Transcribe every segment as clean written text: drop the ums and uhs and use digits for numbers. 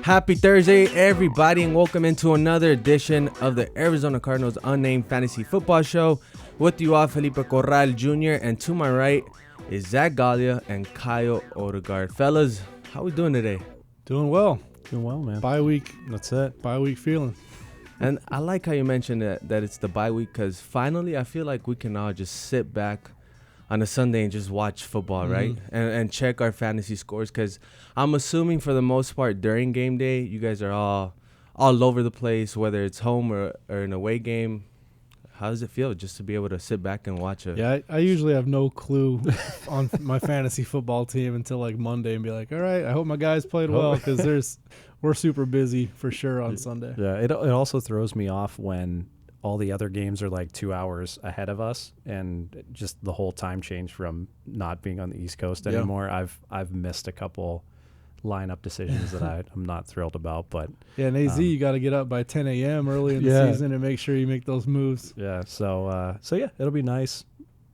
Happy Thursday, everybody, and welcome into another edition of the Arizona Cardinals Unnamed Fantasy Football Show. With you all, Felipe Corral Jr., and to my right is Zach Galia and Kyle Odegard. Fellas, how we doing today? Doing well, man. Bye week. That's it. Bye week feeling. And I like how you mentioned that it's the bye week, because finally I feel like we can all just sit back on a Sunday and just watch football, right? And check our fantasy scores, because I'm assuming for the most part during game day, you guys are all over the place, whether it's home or an away game. How does it feel just to be able to sit back and watch it? Yeah, I usually have no clue on my fantasy football team until like Monday and be like, all right, I hope my guys played well, because we're super busy for sure on Sunday. Yeah, it also throws me off when all the other games are like 2 hours ahead of us, and just the whole time change from not being on the East Coast anymore. I've missed a couple lineup decisions that I'm not thrilled about, but yeah, in AZ you got to get up by 10 a.m. early in the season and make sure you make those moves. Yeah, so yeah, it'll be nice.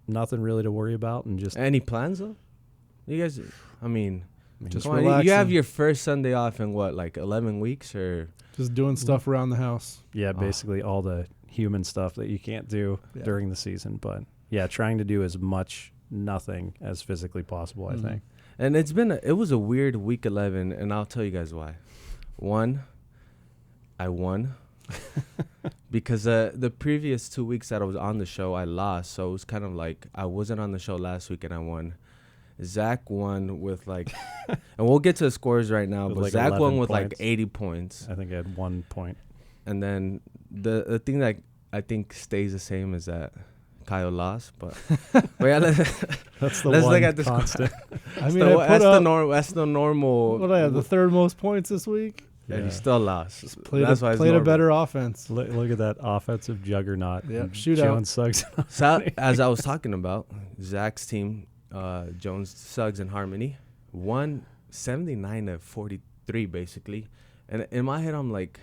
Nothing really to worry about, and just any plans though? You guys, I mean just relaxing. You have your first Sunday off in what, like 11 weeks, or just doing stuff around the house? Yeah, basically all the human stuff that you can't do during the season, but yeah, trying to do as much nothing as physically possible, I think. And it was a weird week 11, and I'll tell you guys why. One, I won because the previous 2 weeks that I was on the show, I lost. So it was kind of like I wasn't on the show last week and I won. Zach won with like, and we'll get to the scores right now, but like Zach won with points. like 80 points. I think I had 1 point. And then the thing that I think stays the same is that Kyle lost, but yeah, that's the let's one look at this constant. I mean, that's the normal. What I have, the third most points this week? And he still lost. Played a better offense. Look at that offensive juggernaut. Yeah, shootout. Jones, Suggs. So, as I was talking about, Zach's team, Jones, Suggs, and Harmony, won 79-43 basically. And in my head, I'm like,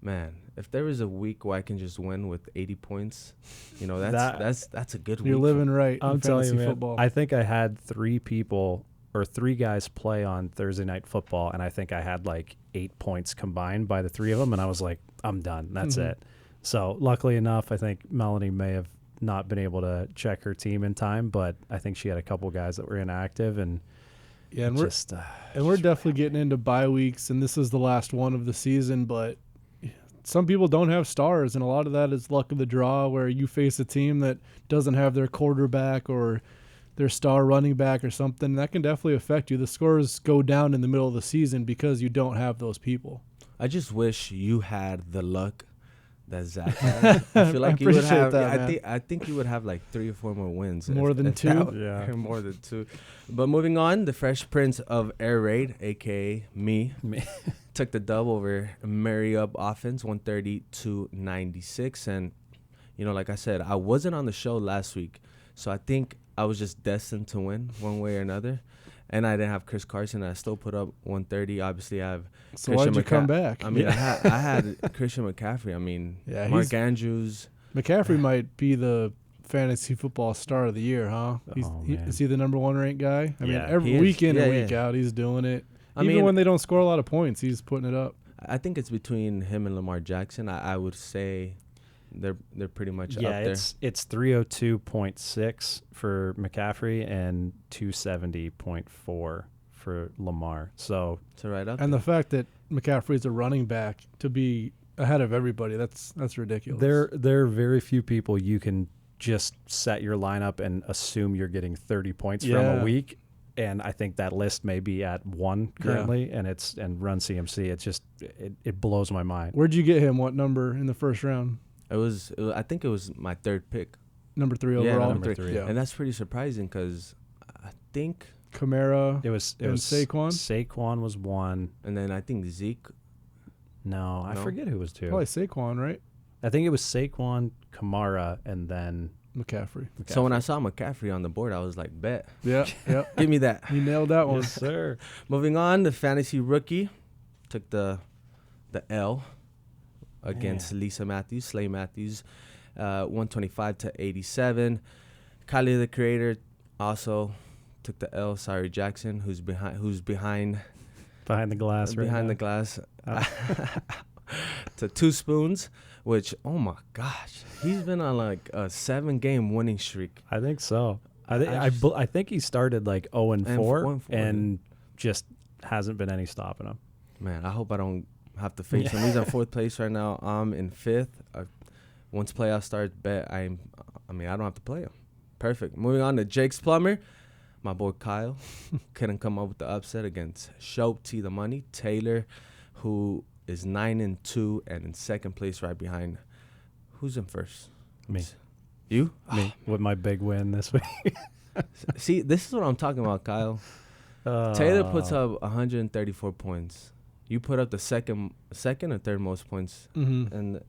man, if there was a week where I can just win with 80 points, you know, that's a good week. You're living right. I'm telling you, man, football. I think I had three guys play on Thursday Night Football, and I think I had like 8 points combined by the three of them, and I was like, I'm done. That's it. So luckily enough, I think Melanie may have not been able to check her team in time, but I think she had a couple guys that were inactive, and yeah, and we're definitely getting into bye weeks, and this is the last one of the season, but some people don't have stars, and a lot of that is luck of the draw, where you face a team that doesn't have their quarterback or their star running back or something. That can definitely affect you. The scores go down in the middle of the season because you don't have those people. I just wish you had the luck that Zach had. I feel like you would have. That, I think you would have like 3 or 4 more wins. More than two? Yeah, more than 2. But moving on, the Fresh Prince of Air Raid, aka me. Took the dub over Mary Up offense, 130-96. And, you know, like I said, I wasn't on the show last week, so I think I was just destined to win one way or another. And I didn't have Chris Carson. I still put up 130. Obviously, I have So why did you come back? I mean, I had Christian McCaffrey. I mean, Mark Andrews. McCaffrey might be the fantasy football star of the year, huh? Is he the number 1 ranked guy? I mean, every week in and week out, he's doing it. Even when they don't score a lot of points, he's putting it up. I think it's between him and Lamar Jackson. I would say they're pretty much up there. It's 302.6 for McCaffrey and 270.4 for Lamar. So right up. And the fact that McCaffrey's a running back to be ahead of everybody, that's ridiculous. There are very few people you can just set your lineup and assume you're getting 30 points from a week. And I think that list may be at 1 currently, and Run CMC. It's just it blows my mind. Where'd you get him? What number in the first round? I think it was my 3rd pick. Number 3 overall. Number 3. Yeah. And that's pretty surprising because I think Kamara. It was Saquon. Saquon was 1, and then I think Zeke. No, I forget who was 2. Probably Saquon, right? I think it was Saquon, Kamara, and then McCaffrey. So when I saw McCaffrey on the board, I was like, bet. Yeah. Give me that. You nailed that one. Yes, sir. Moving on, the fantasy rookie took the L against Slay Matthews, 125 to 87. Kylie the Creator also took the L. Sorry, Jackson, who's behind Behind the glass, right? Behind now. the glass. To 2 spoons, which, oh my gosh, he's been on like a 7-game winning streak. I think so. I think he started like 0-4 and just hasn't been any stopping him. Man, I hope I don't have to face him. He's in 4th place right now. I'm in 5th. Once playoff starts, I don't have to play him. Perfect. Moving on to Jake's Plumber. My boy Kyle couldn't come up with the upset against Shope T the Money. Taylor, who is 9-2 and in 2nd place right behind. Who's in first? Me. You? Me with my big win this week. See, this is what I'm talking about, Kyle. Taylor puts up 134 points. You put up the second or third most points, and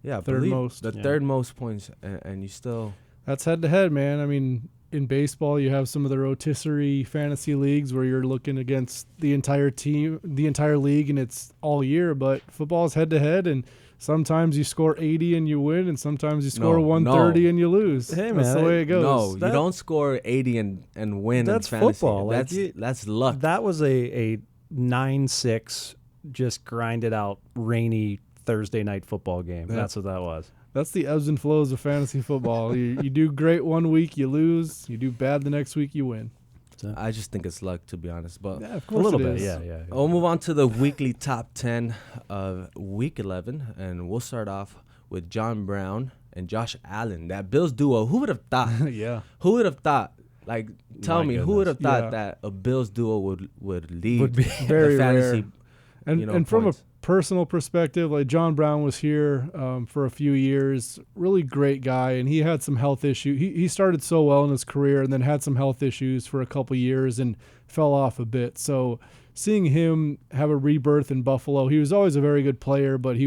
third most. Third most points, and you still. That's head to head, man. I mean, in baseball, you have some of the rotisserie fantasy leagues where you're looking against the entire team, the entire league, and it's all year. But football is head to head, and sometimes you score 80 and you win, and sometimes you score 130 and you lose. Hey, man, that's the way it goes. No, you don't score 80 and win. That's in fantasy. football. That's luck. That was a 9-6, just grinded out rainy Thursday night football game. That's what that was. That's the ebbs and flows of fantasy football. You do great one week, you lose. You do bad the next week, you win. I just think it's luck, to be honest. But yeah, of course, a little it bit. is. Yeah. We'll move on to the weekly top 10 of Week 11, and we'll start off with John Brown and Josh Allen. That Bills duo. Who would have thought? Yeah. Who would have thought? Like, tell me, who would have thought Yeah. that a Bills duo would lead Would be very the fantasy? rare. And from a personal perspective, like John Brown was here for a few years, really great guy, and he had some health issues. He started so well in his career and then had some health issues for a couple years and fell off a bit. So seeing him have a rebirth in Buffalo, he was always a very good player, but he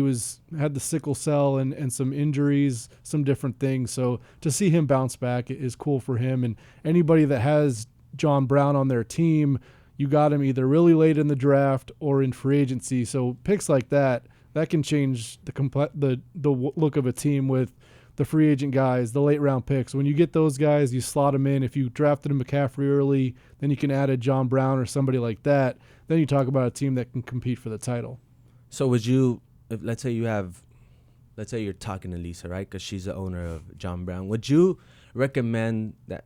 had the sickle cell and some injuries, some different things. So to see him bounce back is cool for him. And anybody that has John Brown on their team, you got him either really late in the draft or in free agency. So picks like that can change the look of a team with the free agent guys, the late round picks. When you get those guys, you slot them in. If you drafted a McCaffrey early, then you can add a John Brown or somebody like that. Then you talk about a team that can compete for the title. So would you, let's say you're talking to Lisa, right? Because she's the owner of John Brown. Would you recommend that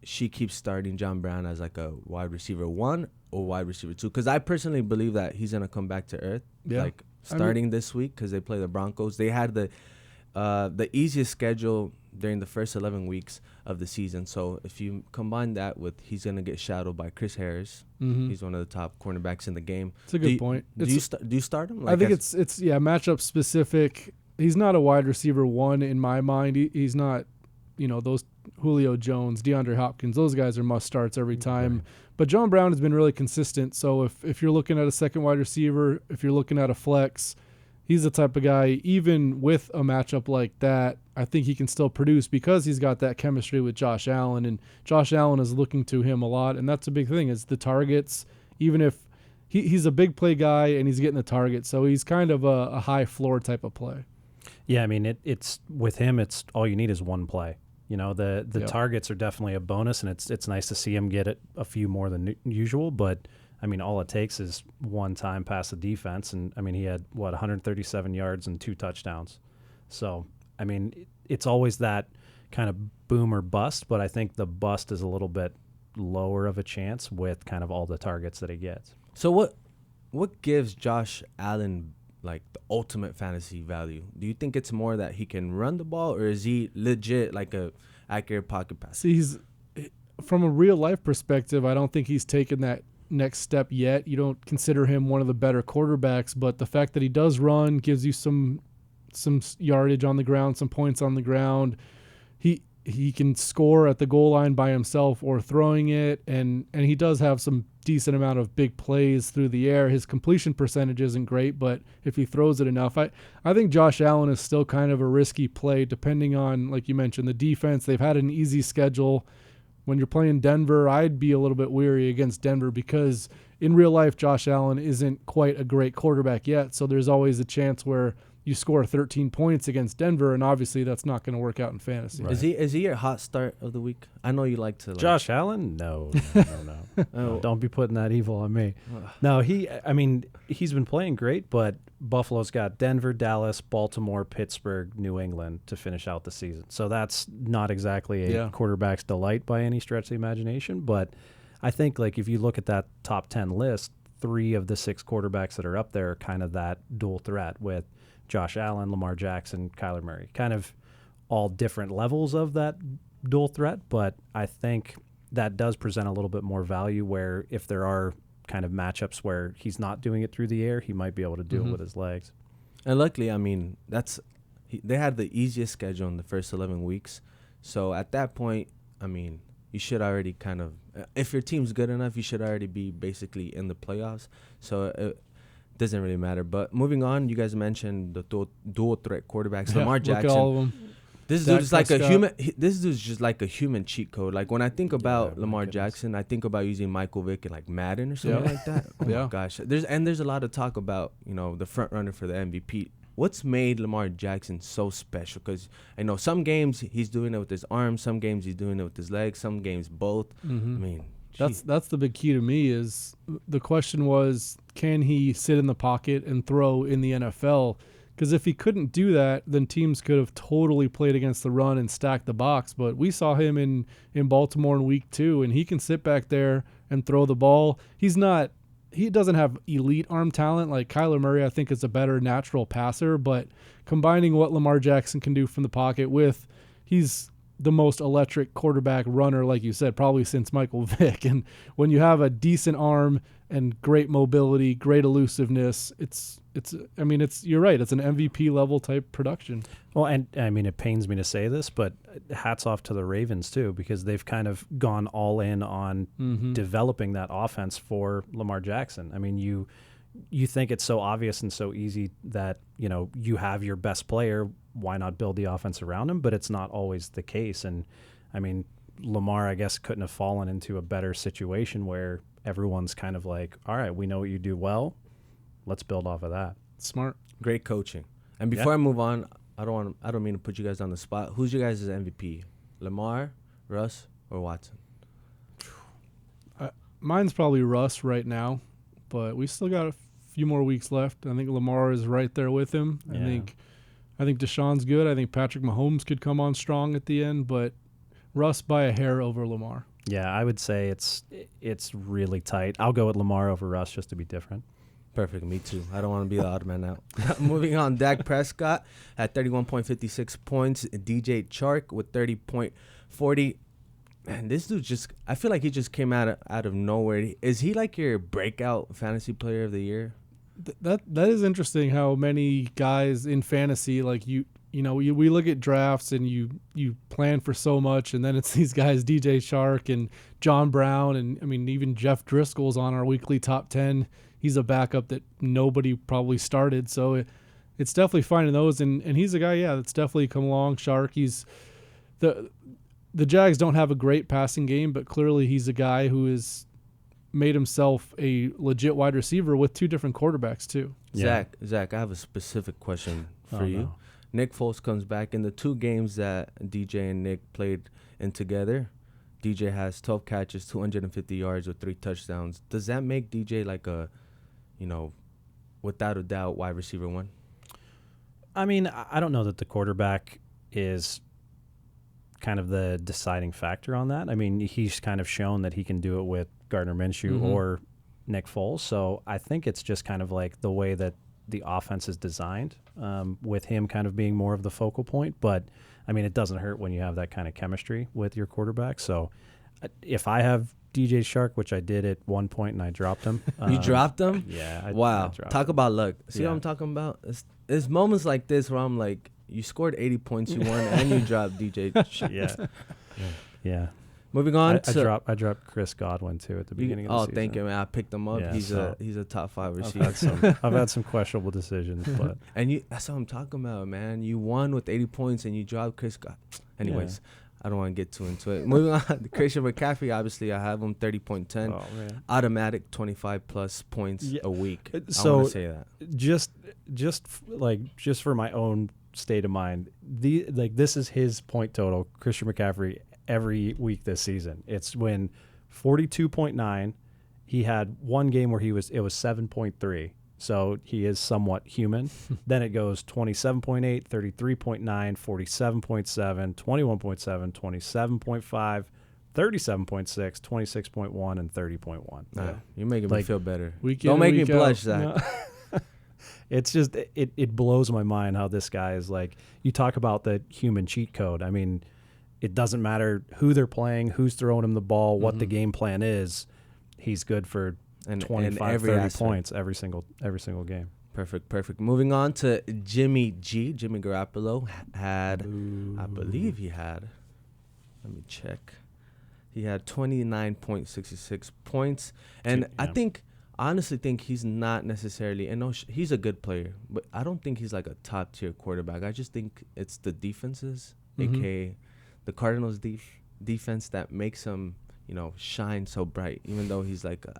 she keeps starting John Brown as like a wide receiver 1 or wide receiver 2? Because I personally believe that he's going to come back to earth, like starting this week, because they play the Broncos. They had the easiest schedule during the first 11 weeks of the season. So if you combine that with he's going to get shadowed by Chris Harris, he's one of the top cornerbacks in the game. It's a good point. Do you start him? I think it's matchup specific. He's not a wide receiver 1 in my mind. He's not, those Julio Jones, DeAndre Hopkins, those guys are must starts every time. Right. But John Brown has been really consistent. So if you're looking at a second wide receiver, if you're looking at a flex, he's the type of guy, even with a matchup like that, I think he can still produce because he's got that chemistry with Josh Allen, and Josh Allen is looking to him a lot, and that's a big thing is the targets. Even if he's a big play guy and he's getting the target, so he's kind of a high floor type of play. Yeah, I mean, it's with him, it's all you need is one play. The targets are definitely a bonus, and it's nice to see him get it a few more than usual, but I mean, all it takes is one time past the defense, and I mean, he had 137 yards and 2 touchdowns. So, I mean, it's always that kind of boom or bust, but I think the bust is a little bit lower of a chance with kind of all the targets that he gets. So what gives Josh Allen like the ultimate fantasy value? Do you think it's more that he can run the ball, or is he legit like a accurate pocket passer? See, from a real life perspective, I don't think he's taken that next step yet. You don't consider him one of the better quarterbacks, but the fact that he does run gives you some yardage on the ground, some points on the ground. he can score at the goal line by himself or throwing it, and he does have some decent amount of big plays through the air. His completion percentage isn't great, but if he throws it enough, I think Josh Allen is still kind of a risky play depending on, like you mentioned, the defense. They've had an easy schedule. When you're playing Denver, I'd be a little bit weary against Denver because in real life, Josh Allen isn't quite a great quarterback yet, so there's always a chance where you score 13 points against Denver, and obviously that's not going to work out in fantasy. Right. Is he your hot start of the week? I know you like to. Josh Allen? No. No, don't be putting that evil on me. No, he's been playing great, but Buffalo's got Denver, Dallas, Baltimore, Pittsburgh, New England to finish out the season. So that's not exactly a quarterback's delight by any stretch of the imagination, but I think like if you look at that top 10 list, 3 of the 6 quarterbacks that are up there are kind of that dual threat with Josh Allen, Lamar Jackson, Kyler Murray, kind of all different levels of that dual threat. But I think that does present a little bit more value where if there are kind of matchups where he's not doing it through the air, he might be able to do it with his legs. And luckily, I mean, they had the easiest schedule in the first 11 weeks. So at that point, I mean, you should already kind of, if your team's good enough, you should already be basically in the playoffs. So doesn't really matter. But moving on, you guys mentioned the dual threat quarterbacks. Lamar Jackson. Look at all of them. This dude's like a human. This dude's just like a human cheat code. Like when I think about Lamar Jackson, I think about using Michael Vick and like Madden or something like that. Oh my gosh. There's a lot of talk about the front runner for the MVP. What's made Lamar Jackson so special? Because I know some games he's doing it with his arms, some games he's doing it with his legs, some games both. I mean. That's the big key to me is the question was, can he sit in the pocket and throw in the NFL? Because if he couldn't do that, then teams could have totally played against the run and stacked the box. But we saw him in Baltimore in week 2, and he can sit back there and throw the ball. He doesn't have elite arm talent. Like Kyler Murray, I think, is a better natural passer. But combining what Lamar Jackson can do from the pocket with, he's the most electric quarterback runner, like you said, probably since Michael Vick. And when you have a decent arm and great mobility, great elusiveness, you're right. It's an MVP level type production. Well, and I mean, it pains me to say this, but hats off to the Ravens too, because they've kind of gone all in on developing that offense for Lamar Jackson. I mean, you think it's so obvious and so easy that, you have your best player, why not build the offense around him? But it's not always the case. And I mean, Lamar, I guess, couldn't have fallen into a better situation where everyone's kind of like, all right, we know what you do well. Let's build off of that. Smart. Great coaching. And before I move on, I don't mean to put you guys on the spot. Who's your guys' MVP? Lamar, Russ, or Watson? Mine's probably Russ right now, but we still got a few more weeks left. I think Lamar is right there with him. Yeah. I think Deshaun's good. I think Patrick Mahomes could come on strong at the end, but Russ by a hair over Lamar. Yeah, I would say it's really tight. I'll go with Lamar over Russ just to be different. Perfect. Me too. I don't want to be the odd man out. Moving on, Dak Prescott at 31.56 points. DJ Chark with 30.40. Man, this dude I feel like he just came out of nowhere. Is he like your breakout fantasy player of the year? That is interesting how many guys in fantasy, like we look at drafts and you plan for so much, and then it's these guys, DJ Chark and John Brown, and I mean even Jeff Driscoll's on our weekly top 10. He's a backup that nobody probably started, so it's definitely finding those, and he's a guy, that's definitely come along. Chark, he's the Jags don't have a great passing game, but clearly he's a guy who has made himself a legit wide receiver with 2 different quarterbacks too. Yeah. Zach, I have a specific question for you. No. Nick Foles comes back in the 2 games that DJ and Nick played in together. DJ has 12 catches, 250 yards with 3 touchdowns. Does that make DJ like a, without a doubt, wide receiver 1? I mean, I don't know that the quarterback is kind of the deciding factor on that. I mean, he's kind of shown that he can do it with Gardner Minshew or Nick Foles. So I think it's just kind of like the way that the offense is designed, with him kind of being more of the focal point. But, I mean, it doesn't hurt when you have that kind of chemistry with your quarterback. So if I have DJ Chark, which I did at one point and I dropped him. You dropped him? Yeah. Wow. Talk about luck. See what I'm talking about? It's moments like this where I'm like, you scored 80 points, you won, and you dropped DJ. Yeah. Moving on I dropped Chris Godwin too at the beginning of the season. Oh, thank you, man. I picked him up. Yeah, he's a top 5 receiver. I've had some questionable decisions, but that's what I'm talking about, man. You won with 80 points and you dropped Chris Godwin. Anyways, I don't want to get too into it. Moving on, Christian McCaffrey, obviously I have him 30.10. Oh, man. Automatic 25 plus points a week. So I want to say that. Just for my own state of mind, this is his point total, Christian McCaffrey, every week this season. It's when 42.9. He had one game where it was 7.3. So he is somewhat human. Then it goes 27.8, 33.9, 47.7, 21.7, 27.5, 37.6, 26.1, and 30.1. Yeah. You're making me feel better. Don't make me blush, Zach. No. It's just, it blows my mind how this guy is like, you talk about the human cheat code. I mean, it doesn't matter who they're playing, who's throwing him the ball, what the game plan is. He's good for 25, 30 points every single game. Perfect. Moving on to Jimmy Garoppolo I believe he had, let me check. He had 29.66 points. And I honestly think he's not necessarily, and he's a good player, but I don't think he's like a top tier quarterback. I just think it's the defenses, aka the Cardinals defense, that makes him, shine so bright, even though I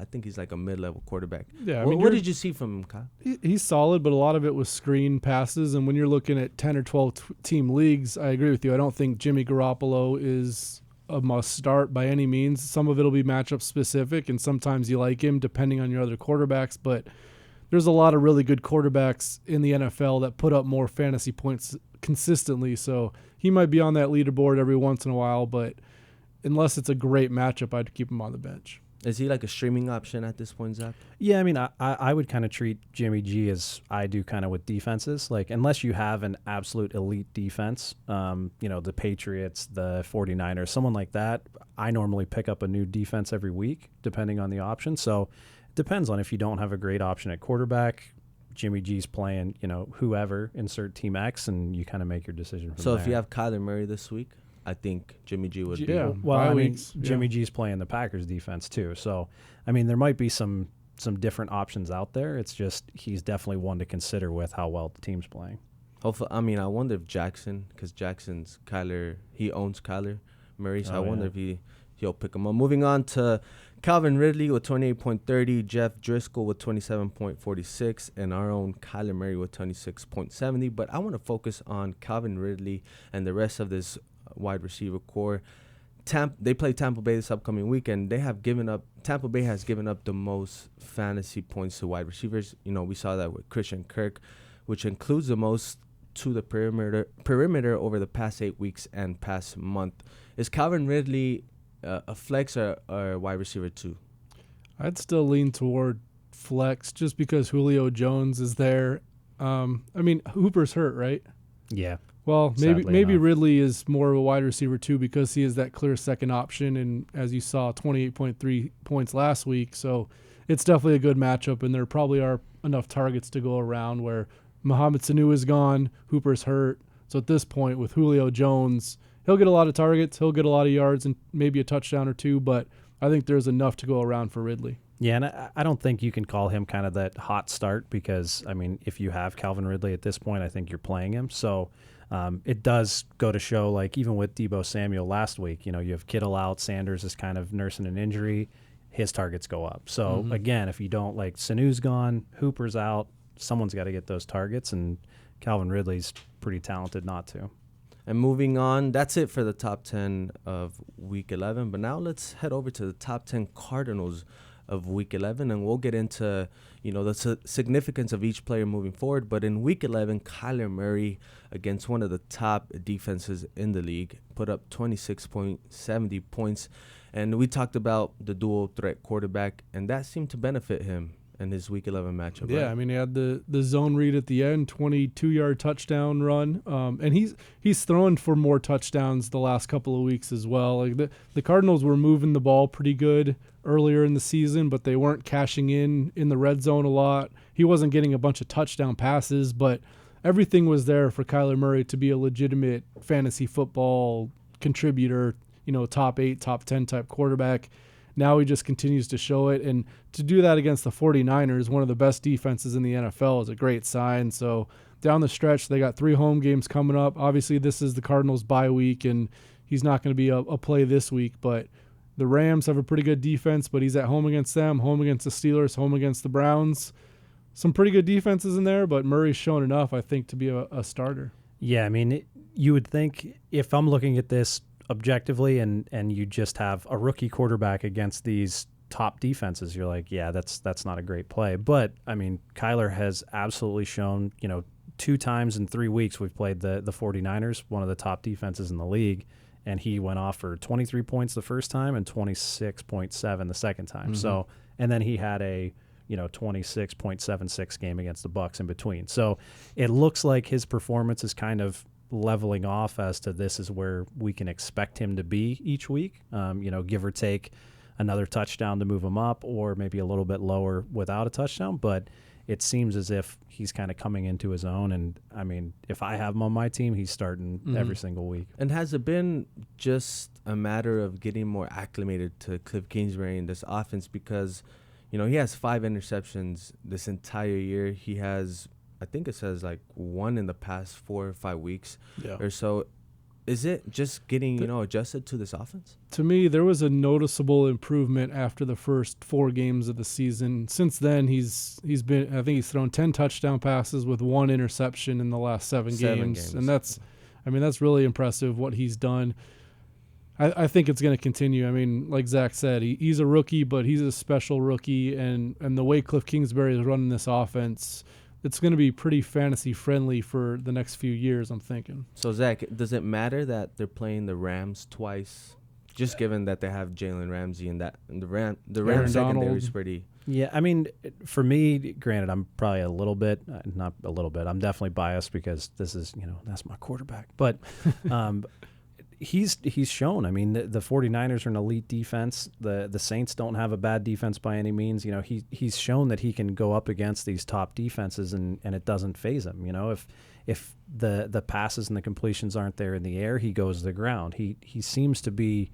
think he's like a mid-level quarterback. Yeah, what did you see from him, Kyle? He's solid, but a lot of it was screen passes. And when you're looking at 10 or 12 team leagues, I agree with you. I don't think Jimmy Garoppolo is a must start by any means. Some of it will be matchup specific, and sometimes you like him depending on your other quarterbacks. But there's a lot of really good quarterbacks in the NFL that put up more fantasy points consistently. So he might be on that leaderboard every once in a while, but unless it's a great matchup, I'd keep him on the bench. Is he like a streaming option at this point, Zach? Yeah, I mean, I would kind of treat Jimmy G as I do kind of with defenses. Like, unless you have an absolute elite defense, the Patriots, the 49ers, someone like that, I normally pick up a new defense every week, depending on the option. So it depends on if you don't have a great option at quarterback, Jimmy G's playing, whoever, insert Team X, and you kind of make your decision from there. So if you have Kyler Murray this week, I think Jimmy G would be. Well, I mean, Jimmy G's playing the Packers defense too. So, I mean, there might be some different options out there. It's just he's definitely one to consider with how well the team's playing. Hopefully, I mean, I wonder if Jackson, because Jackson's he owns Kyler Murray, so I wonder if he'll pick him up. Moving on to Calvin Ridley with 28.30, Jeff Driscoll with 27.46, and our own Kyler Murray with 26.70. But I want to focus on Calvin Ridley and the rest of this wide receiver core. They play Tampa Bay this upcoming weekend. Tampa Bay has given up the most fantasy points to wide receivers. We saw that with Christian Kirk, which includes the most to the perimeter over the past 8 weeks and past month. Is Calvin Ridley a flex or a wide receiver too? I'd still lean toward flex just because Julio Jones is there. I mean, Hooper's hurt, right? Yeah. Well, maybe Ridley is more of a wide receiver too because he is that clear second option, and as you saw, 28.3 points last week. So it's definitely a good matchup, and there probably are enough targets to go around where Mohamed Sanu is gone, Hooper's hurt. So at this point with Julio Jones, he'll get a lot of targets, he'll get a lot of yards and maybe a touchdown or two, but I think there's enough to go around for Ridley. Yeah, and I don't think you can call him kind of that hot start because, I mean, if you have Calvin Ridley at this point, I think you're playing him. So it does go to show, like, even with Deebo Samuel last week, you have Kittle out, Sanders is kind of nursing an injury, his targets go up. So, again, if you don't, like, Sanu's gone, Hooper's out, someone's got to get those targets, and Calvin Ridley's pretty talented not to. And moving on, that's it for the top 10 of Week 11. But now let's head over to the top 10 Cardinals of Week 11, and we'll get into, the significance of each player moving forward. But in Week 11, Kyler Murray, against one of the top defenses in the league, put up 26.70 points. And we talked about the dual threat quarterback, and that seemed to benefit him in his Week 11 matchup. Yeah, right? I mean, he had the zone read at the end, 22-yard touchdown run, and he's thrown for more touchdowns the last couple of weeks as well. Like the Cardinals were moving the ball pretty good earlier in the season, but they weren't cashing in the red zone a lot. He wasn't getting a bunch of touchdown passes, but everything was there for Kyler Murray to be a legitimate fantasy football contributor, top 8, top 10 type quarterback. Now he just continues to show it. And to do that against the 49ers, one of the best defenses in the NFL, is a great sign. So down the stretch, they got 3 home games coming up. Obviously, this is the Cardinals' bye week, and he's not going to be a play this week. But the Rams have a pretty good defense, but he's at home against them, home against the Steelers, home against the Browns. Some pretty good defenses in there, but Murray's shown enough, I think, to be a starter. Yeah, I mean, you would think if I'm looking at this objectively and you just have a rookie quarterback against these top defenses, you're like, yeah, that's not a great play. But, I mean, Kyler has absolutely shown, 2 times in 3 weeks we've played the 49ers, one of the top defenses in the league, and he went off for 23 points the first time and 26.7 the second time. Mm-hmm. So, and then he had a 26.76 game against the Bucs in between. So it looks like his performance is kind of leveling off as to this is where we can expect him to be each week, give or take another touchdown to move him up, or maybe a little bit lower without a touchdown. But it seems as if he's kind of coming into his own. And, I mean, if I have him on my team, he's starting every single week. And has it been just a matter of getting more acclimated to Cliff Kingsbury in this offense? Because, he has 5 interceptions this entire year. He has, I think it says, 1 in the past 4 or 5 weeks or so. Is it just getting, adjusted to this offense? To me, there was a noticeable improvement after the first 4 games of the season. Since then, he's thrown 10 touchdown passes with 1 interception in the last 7 games. And that's really impressive what he's done. I think it's going to continue. I mean, like Zach said, he's a rookie, but he's a special rookie. And the way Cliff Kingsbury is running this offense, it's going to be pretty fantasy friendly for the next few years, I'm thinking. So, Zach, does it matter that they're playing the Rams twice, just given that they have Jalen Ramsey and the Rams secondary is pretty... Yeah, I mean, for me, granted, I'm probably not a little bit, I'm definitely biased because this is, that's my quarterback. But he's shown. I mean, the 49ers are an elite defense. The Saints don't have a bad defense by any means. He's shown that he can go up against these top defenses and it doesn't faze him. If the passes and the completions aren't there in the air, he goes to the ground. He seems to be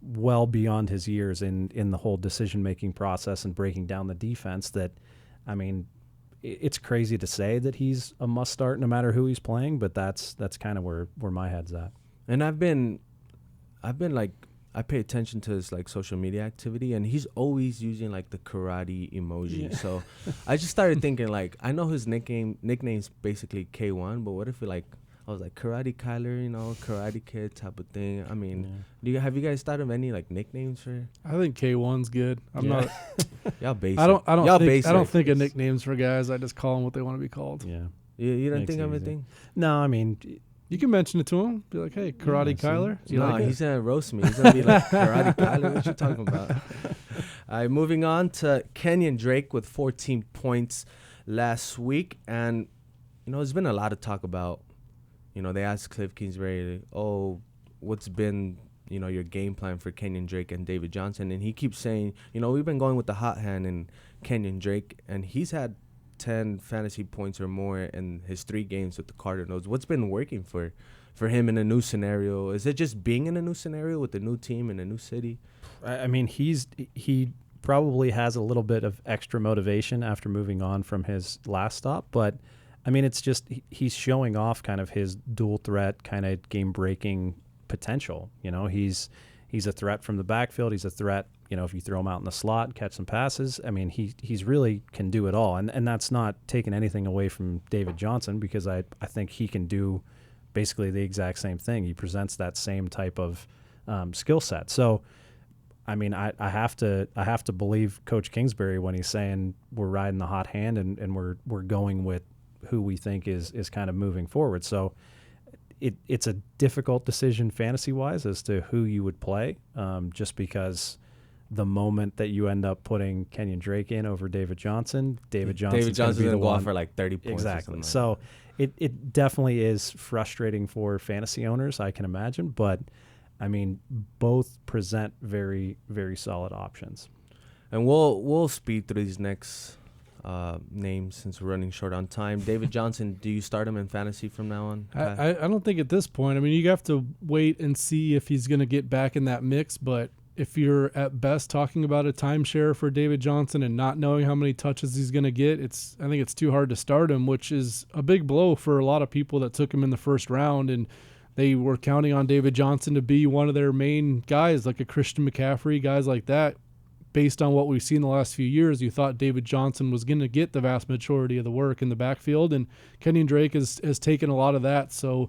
well beyond his years in the whole decision-making process and breaking down the defense that, I mean, it's crazy to say that he's a must-start no matter who he's playing, but that's kind of where my head's at. And I've been I pay attention to his social media activity, and he's always using the karate emoji. Yeah. So I just started thinking I know his nickname's basically K1, but what if I was Karate Kyler, Karate Kid type of thing. I mean, have you guys thought of any nicknames for? I think K1's good. I'm not. Y'all basic. I don't think of nicknames for guys. I just call them what they want to be called. Yeah. You don't think of anything? No, I mean. You can mention it to him. Be like, hey, Karate Kyler. No, he's going to roast me. He's going to be like, Karate Kyler? What you talking about? All right, moving on to Kenyan Drake with 14 points last week. And, there's been a lot of talk about, they asked Cliff Kingsbury, what's been, your game plan for Kenyan Drake and David Johnson? And he keeps saying, we've been going with the hot hand in Kenyan Drake. And he's had 10 fantasy points or more in his 3 games with the Cardinals. What's been working for him in a new scenario? Is it just being in a new scenario with a new team in a new city? I mean, he probably has a little bit of extra motivation after moving on from his last stop, but I mean, it's just he's showing off kind of his dual threat kind of game-breaking potential. He's a threat from the backfield. He's a threat, if you throw him out in the slot, catch some passes. I mean, he's really can do it all. And that's not taking anything away from David Johnson because I think he can do basically the exact same thing. He presents that same type of skill set. So, I mean, I have to believe Coach Kingsbury when he's saying we're riding the hot hand and we're going with who we think is kind of moving forward. So it's a difficult decision fantasy-wise as to who you would play, just because the moment that you end up putting Kenyan Drake in over David Johnson's going to go off for 30 points. Exactly. So it definitely is frustrating for fantasy owners, I can imagine. But, I mean, both present very, very solid options. And we'll speed through these next names since we're running short on time. David Johnson, do you start him in fantasy from now on? I don't think at this point. I mean, you have to wait and see if he's going to get back in that mix. But if you're at best talking about a timeshare for David Johnson and not knowing how many touches he's going to get, I think it's too hard to start him, which is a big blow for a lot of people that took him in the first round. And they were counting on David Johnson to be one of their main guys, like a Christian McCaffrey, guys like that. Based on what we've seen the last few years, you thought David Johnson was going to get the vast majority of the work in the backfield, and Kenyan Drake has taken a lot of that. So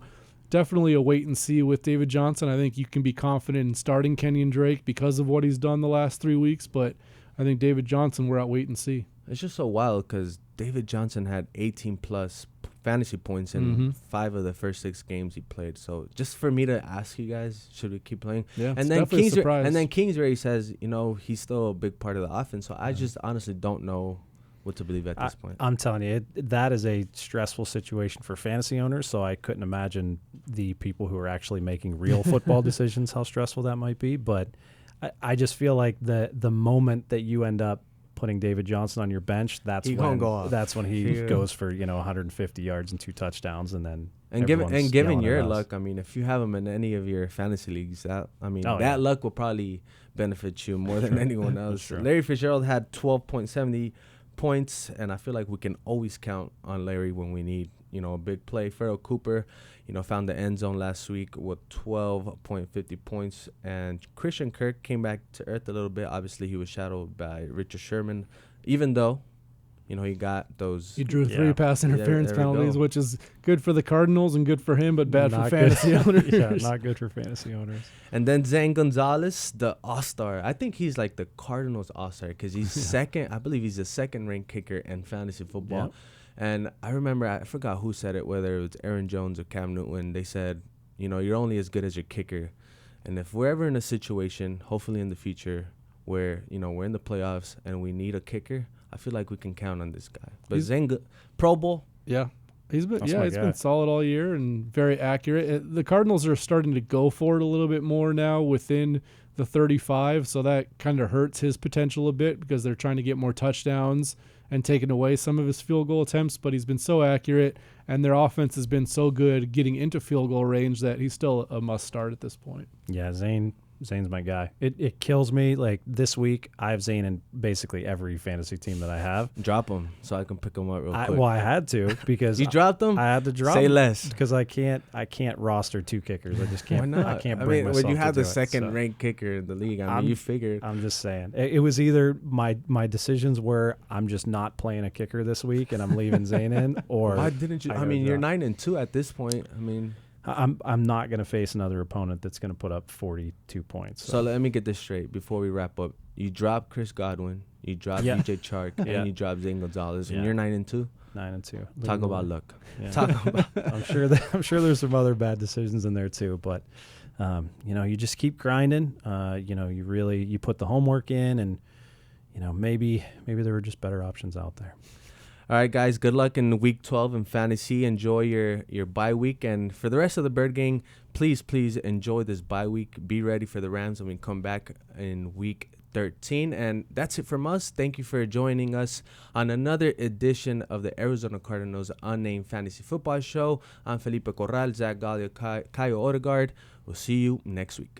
definitely a wait and see with David Johnson. I think you can be confident in starting Kenyan Drake because of what he's done the last 3 weeks, but I think David Johnson, we're at wait and see. It's just so wild because David Johnson had 18-plus fantasy points in 5 of the first 6 games he played. So just for me to ask you guys, should we keep playing? Yeah, and then Kingsbury says, he's still a big part of the offense. So I just honestly don't know what to believe at this point. I'm telling you, that is a stressful situation for fantasy owners. So I couldn't imagine the people who are actually making real football decisions, how stressful that might be. But I just feel like the moment that you end up putting David Johnson on your bench, that's when he goes for 150 yards and 2 touchdowns, and then given your luck, I mean, if you have him in any of your fantasy leagues, that luck will probably benefit you more than anyone else. Larry Fitzgerald had 12.70 points, and I feel like we can always count on Larry when we need a big play. Farrell Cooper, found the end zone last week with 12.50 points. And Christian Kirk came back to earth a little bit. Obviously, he was shadowed by Richard Sherman, even though, he got those. He drew 3 pass interference penalties, which is good for the Cardinals and good for him, but bad for fantasy owners. Yeah, not good for fantasy owners. And then Zane Gonzalez, the All-Star. I think he's like the Cardinals All-Star because he's second. I believe he's the second-ranked kicker in fantasy football. Yep. And I remember, I forgot who said it, whether it was Aaron Jones or Cam Newton. They said, you're only as good as your kicker. And if we're ever in a situation, hopefully in the future, where, we're in the playoffs and we need a kicker, I feel like we can count on this guy. But Pro Bowl. Yeah. He's been solid all year and very accurate. The Cardinals are starting to go for it a little bit more now within the 35, so that kind of hurts his potential a bit because they're trying to get more touchdowns and taking away some of his field goal attempts, but he's been so accurate, and their offense has been so good getting into field goal range that he's still a must-start at this point. Yeah, Zane's my guy. It kills me. Like this week, I have Zane in basically every fantasy team that I have. Drop him so I can pick him up real quick. Well, I had to because you dropped him. I had to drop. Say him less because I can't roster 2 kickers. I just can't. Why not? I can't bring myself. When you have to the second-ranked kicker in the league, I mean, you figured. I'm just saying. It was either my decisions were I'm just not playing a kicker this week and I'm leaving Zane in, or why didn't you? I mean, you're 9-2 at this point. I mean. I'm not going to face another opponent that's going to put up 42 points. So let me get this straight before we wrap up. You drop Chris Godwin, you drop DJ Chark, and you drop Zane Gonzalez, and you're 9-2. 9-2. Talk about luck. Yeah. Talk about. I'm sure there's some other bad decisions in there too, but you just keep grinding. You put the homework in, and maybe there were just better options out there. All right, guys, good luck in Week 12 in fantasy. Enjoy your bye week. And for the rest of the Bird Gang, please enjoy this bye week. Be ready for the Rams when we come back in Week 13. And that's it from us. Thank you for joining us on another edition of the Arizona Cardinals Unnamed Fantasy Football Show. I'm Felipe Corral, Zach Galia, Caio Odegard. We'll see you next week.